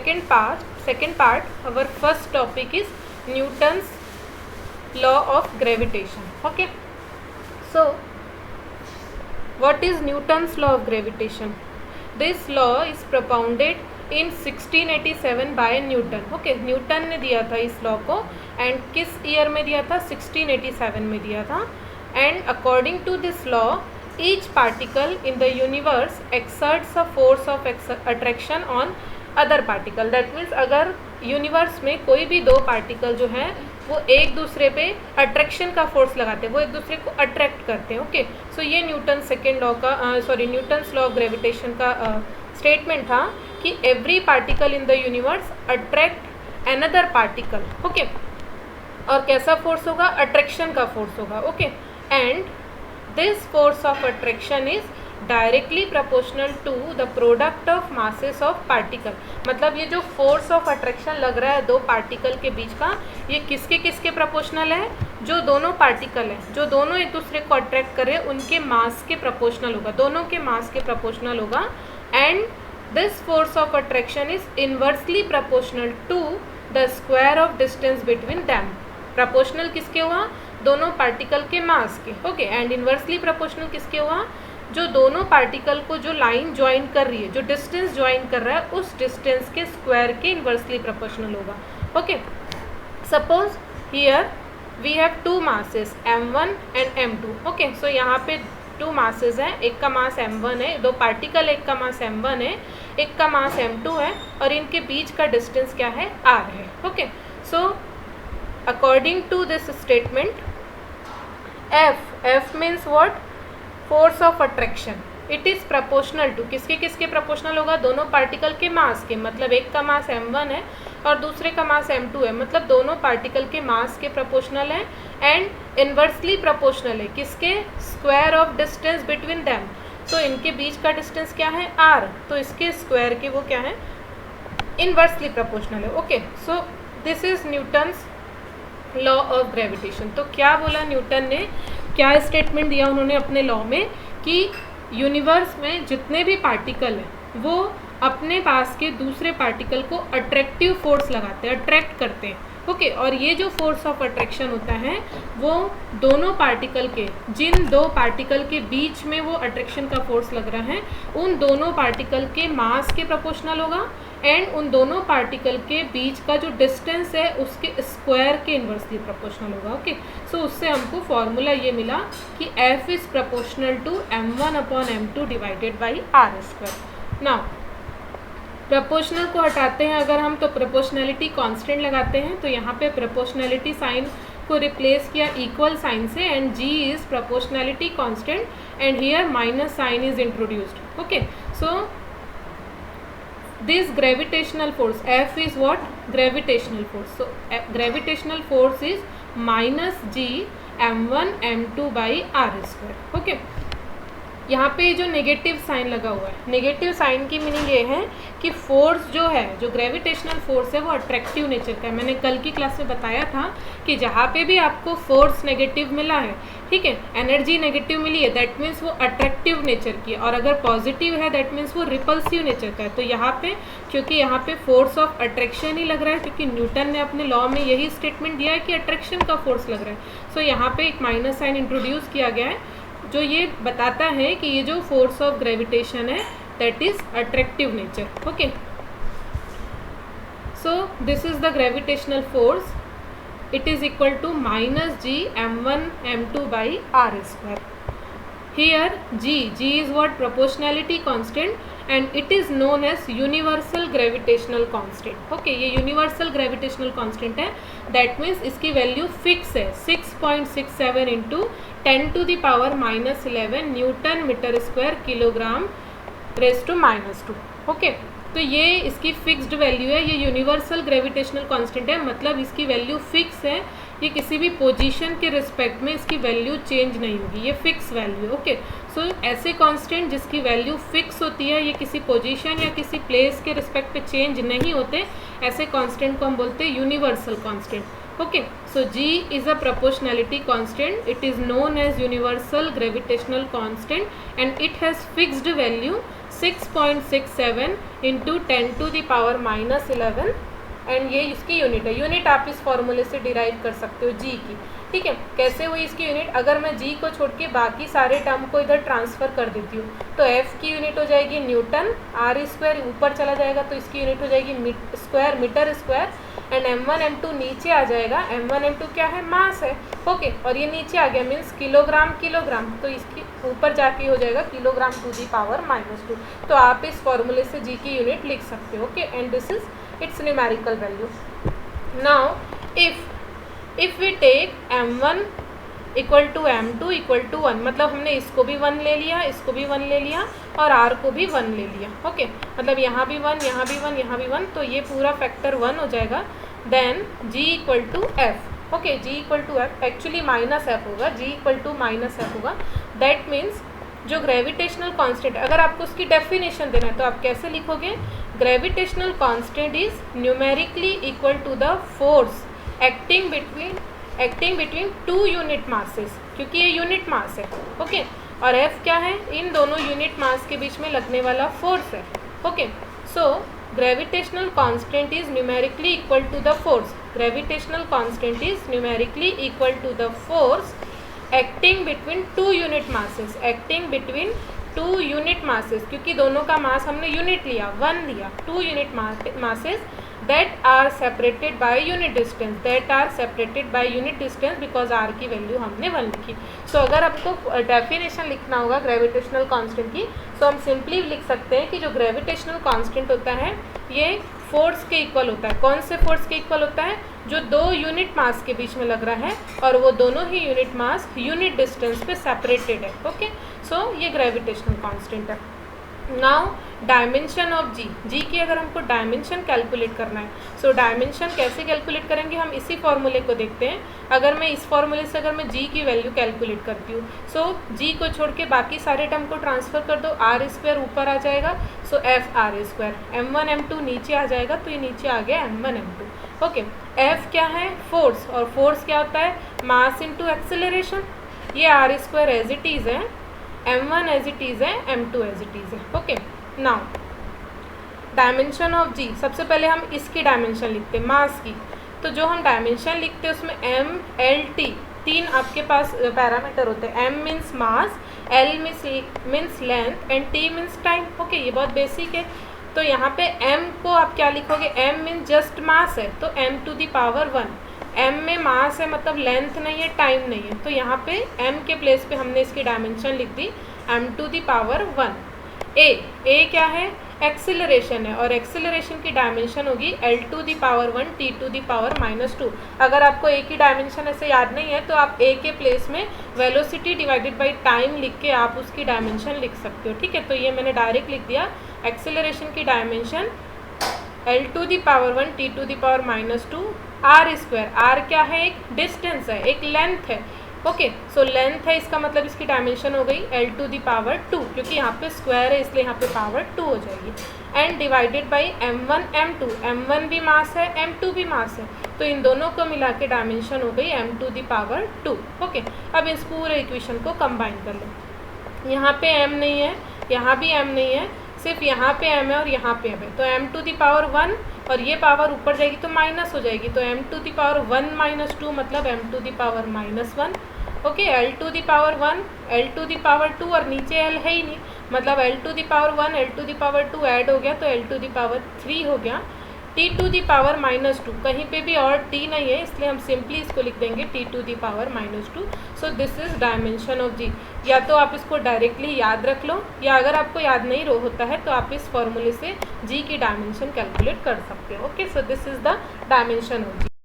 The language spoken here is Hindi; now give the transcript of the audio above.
second part, our first topic is Newton's law of gravitation. Okay, so what is Newton's law of gravitation? This law is propounded in 1687 by Newton. Okay, Newton ने दिया था इस लॉ को, एंड किस ईयर में दिया था? 1687 में दिया था. And according to this law, each particle in the universe exerts a force of attraction on other particle. that means अगर यूनिवर्स में कोई भी दो पार्टिकल जो हैं वो एक दूसरे पे अट्रैक्शन का फोर्स लगाते हैं, वो एक दूसरे को अट्रैक्ट करते हैं. ओके, सो ये न्यूटन सेकेंड लॉ का न्यूटन्स लॉ ऑफ ग्रेविटेशन का स्टेटमेंट था कि every particle in the universe attract another particle. Okay, और कैसा फोर्स होगा? अट्रैक्शन का फोर्स होगा. Okay, and this force of attraction is directly proportional to the product of masses of particle. मतलब ये जो force of attraction लग रहा है दो पार्टिकल के बीच का, ये किसके किसके प्रोपोर्शनल है? जो दोनों पार्टिकल हैं, जो दोनों एक दूसरे को अट्रैक्ट कर रहे हैं, उनके मास के प्रोपोर्शनल होगा, दोनों के मास के प्रोपोर्शनल होगा. And this force of attraction is inversely proportional to the square of distance between them. Proportional किसके हुआ? दोनों पार्टिकल के मास के. ओके, एंड इन्वर्सली प्रोपोर्शनल किसके हुआ? जो दोनों पार्टिकल को जो लाइन ज्वाइन कर रही है, जो डिस्टेंस ज्वाइन कर रहा है, उस डिस्टेंस के स्क्वायर के इन्वर्सली प्रोपोर्शनल होगा. Okay, suppose here we have two masses m1 and m2. Okay, so यहाँ पे टू मासेस हैं, एक का मास m1 है, दो पार्टिकल, एक का मास m1 है, एक का मास m2 है, और इनके बीच का डिस्टेंस क्या है? r है. Okay, so according to this statement, F means what? Force of attraction. It is proportional to किसके किसके प्रोपोर्शनल होगा? दोनों पार्टिकल के मास के. मतलब एक का मास m1 है और दूसरे का मास m2 है, मतलब दोनों पार्टिकल के मास के प्रोपोर्शनल है. एंड इन्वर्सली प्रोपोर्शनल है किसके? Square of distance between them. तो इनके बीच का डिस्टेंस क्या है? r. तो इसके स्क्वायर के वो क्या है? इन्वर्सली प्रोपोर्शनल है. Okay, so this is Newton's law of gravitation. तो क्या बोला न्यूटन ने, क्या स्टेटमेंट दिया उन्होंने अपने लॉ में कि यूनिवर्स में जितने भी पार्टिकल हैं वो अपने पास के दूसरे पार्टिकल को अट्रैक्टिव फोर्स लगाते हैं, अट्रैक्ट करते हैं. ओके, और ये जो फोर्स ऑफ अट्रैक्शन होता है वो दोनों पार्टिकल के, जिन दो पार्टिकल के बीच में वो अट्रैक्शन का फोर्स लग रहा है, उन दोनों पार्टिकल के मास के प्रोपोर्शनल होगा. एंड उन दोनों पार्टिकल के बीच का जो डिस्टेंस है उसके स्क्वायर के इन्वर्सली प्रोपोर्शनल होगा. ओके, सो उससे हमको फॉर्मूला ये मिला कि F is proportional to m1 upon m2 divided by r square. Now proportional को हटाते हैं अगर हम, तो प्रोपोर्शनलिटी कांस्टेंट लगाते हैं. तो यहाँ पे प्रोपोर्शनलिटी साइन को रिप्लेस किया इक्वल साइन से, and G is proportionality constant, and here minus sign is introduced. Okay, so this gravitational force F is what? Gravitational force. So gravitational force is minus G m1 m2 by r square. Okay, यहाँ पे जो नेगेटिव साइन लगा हुआ है, नेगेटिव साइन की मीनिंग ये है कि फोर्स जो है, जो ग्रेविटेशनल फोर्स है वो अट्रैक्टिव नेचर का है. मैंने कल की क्लास में बताया था कि जहाँ पे भी आपको फोर्स नेगेटिव मिला है, ठीक है, एनर्जी नेगेटिव मिली है, दैट मीन्स वो अट्रैक्टिव नेचर की है. और अगर पॉजिटिव है दैट मीन्स वो रिपल्सिव नेचर का है. तो यहाँ पे क्योंकि यहाँ पे फोर्स ऑफ अट्रैक्शन ही लग रहा है, क्योंकि न्यूटन ने अपने लॉ में यही स्टेटमेंट दिया है कि अट्रैक्शन का फोर्स लग रहा है. सो यहाँ पे एक माइनस साइन इंट्रोड्यूस किया गया है जो ये बताता है कि ये जो फोर्स ऑफ ग्रेविटेशन है that is attractive nature. Okay, so this is the gravitational force. It is equal to minus G m1 m2 by r square. Here G is what? Proportionality constant, and it is known as universal gravitational constant. Okay, ये universal gravitational constant है. That means इसकी वैल्यू फिक्स है, 6.67 into 10 to the power minus 11 newton metre square kilogram raise to -2. ओके, तो ये इसकी फिक्स्ड वैल्यू है, ये यूनिवर्सल ग्रेविटेशनल कांस्टेंट है, मतलब इसकी वैल्यू फिक्स है. ये किसी भी पोजीशन के रिस्पेक्ट में इसकी वैल्यू चेंज नहीं होगी, ये फिक्स वैल्यू. ओके, सो ऐसे कांस्टेंट जिसकी वैल्यू फिक्स होती है, ये किसी पोजीशन या किसी प्लेस के रिस्पेक्ट पे चेंज नहीं होते, ऐसे कांस्टेंट को हम बोलते हैं universal constant. Okay, so G is a proportionality constant. It is known as universal gravitational constant and it has fixed value 6.67 into 10⁻⁻11 and ये इसकी यूनिट है। यूनिट आप इस फॉर्मूले से डिराइव कर सकते हो जी की, ठीक है। कैसे हुई इसकी यूनिट, अगर मैं जी को छोड़ के बाकी सारे टर्म को इधर ट्रांसफ़र कर देती हूँ तो एफ की यूनिट हो जाएगी न्यूटन, आर स्क्वायर ऊपर चला जाएगा तो इसकी यूनिट हो जाएगी metre square, and m1 m2 नीचे आ जाएगा। m1 m2 क्या है, मास है, ओके। और ये नीचे आ गया मीन्स किलोग्राम, तो इसकी ऊपर जाके हो जाएगा kg⁻²। तो आप इस फॉर्मूले से जी की यूनिट लिख सकते हो, okay. And this is its numerical value. Now if we take m1 equal to m2 equal to 1, मतलब हमने इसको भी 1 ले लिया, इसको भी 1 ले लिया और r को भी 1 ले लिया, ओके। मतलब यहाँ भी 1, यहाँ भी 1, यहाँ भी 1, तो ये पूरा फैक्टर 1 हो जाएगा। Then g equal to f, okay. g equal to f actually minus f होगा, g equal to minus f होगा। दैट मीन्स जो ग्रेविटेशनल कांस्टेंट, अगर आपको उसकी डेफिनेशन देना है तो आप कैसे लिखोगे, gravitational constant is numerically equal to the force acting between two unit masses, क्योंकि ये यूनिट मास है, ओके। और f क्या है, इन दोनों यूनिट मास के बीच में लगने वाला फोर्स है, okay. So gravitational constant is numerically equal to the force, gravitational constant is numerically equal to the force acting between two unit masses, क्योंकि दोनों का मास हमने यूनिट लिया, 1 लिया, 2 unit masses that are separated by unit distance, because R की वैल्यू हमने 1 लिखी। सो अगर आपको डेफिनेशन लिखना होगा ग्रेविटेशनल कांस्टेंट की, सो हम सिंपली लिख सकते हैं कि जो ग्रेविटेशनल कांस्टेंट होता है ये फोर्स के इक्वल होता है। कौन से फोर्स के इक्वल होता है, जो 2 यूनिट मास के बीच में लग रहा है और वो दोनों ही यूनिट मास यूनिट डिस्टेंस पे सेपरेटेड है, ओके। सो ये ग्रेविटेशनल कांस्टेंट है। नाउ डायमेंशन ऑफ जी की अगर हमको डायमेंशन कैलकुलेट करना है, सो डायमेंशन कैसे कैलकुलेट करेंगे, हम इसी फॉर्मूले को देखते हैं। अगर मैं इस फॉर्मूले से अगर मैं जी की वैल्यू कैलकुलेट करती हूँ, सो जी को छोड़ के बाकी सारे टर्म को ट्रांसफ़र कर दो, आर स्क्वायर ऊपर आ जाएगा, सो F R square, m1 m2 नीचे आ जाएगा, तो ये नीचे आ गया m1 m2, ओके। एफ क्या है, फोर्स, और फोर्स क्या होता है, मास इंटू एक्सेलरेशन। ये r square as it is है, m1 एज इट इज़ है, m2 एज इट इज़ है, okay. Now dimension of G, सबसे पहले हम इसकी डायमेंशन लिखते हैं मास की। तो जो हम डायमेंशन लिखते हैं उसमें m, l, t 3 आपके पास पैरामीटर होते हैं। m means mass, l means length and t means time, okay. ये बहुत बेसिक है। तो यहाँ पे m को आप क्या लिखोगे, m मीन्स जस्ट मास है तो m⁻⁻1, m में मास है मतलब लेंथ नहीं है, टाइम नहीं है, तो यहाँ पे m के प्लेस पे हमने इसकी डायमेंशन लिख दी m⁻⁻1। a क्या है, एक्सेलरेशन है, और एक्सेलरेशन की डायमेंशन होगी l⁻⁻1 t⁻⁻²। अगर आपको a की डायमेंशन ऐसे याद नहीं है तो आप a के प्लेस में वेलोसिटी डिवाइडेड बाई टाइम लिख के आप उसकी डायमेंशन लिख सकते हो, ठीक है। तो ये मैंने डायरेक्ट लिख दिया, एक्सेलरेशन की dimension l⁻⁻1 t⁻⁻², are square, are क्या है, एक डिस्टेंस है, एक लेंथ है, ओके। सो लेंथ है, इसका मतलब इसकी डायमेंशन हो गई l⁻², क्योंकि यहाँ पे स्क्वायर है इसलिए यहाँ पे पावर 2 हो जाएगी, and divided by m1 m2, m1 भी मास है, m2 भी मास है, तो इन दोनों को मिला के डायमेंशन हो गई m⁻², ओके। अब इस पूरे इक्वेशन को कंबाइन कर लो, यहाँ पे m नहीं है, यहाँ भी m नहीं है, सिर्फ यहाँ पे m है और यहाँ पे m है, तो m⁻1 और ये पावर ऊपर जाएगी तो माइनस हो जाएगी, तो m⁻1 - 2 मतलब m⁻1, ओके। l⁻1 l⁻2 और नीचे l है ही नहीं, मतलब l⁻1 l⁻2 ऐड हो गया तो l⁻3 हो गया, t⁻2 कहीं पे भी और t नहीं है इसलिए हम सिंपली इसको लिख देंगे t⁻2। So this is dimension of G. या तो आप इसको डायरेक्टली याद रख लो, या अगर आपको याद नहीं होता है तो आप इस फॉर्मूले से जी की डायमेंशन कैलकुलेट कर सकते हो, okay. So this is the dimension of ji.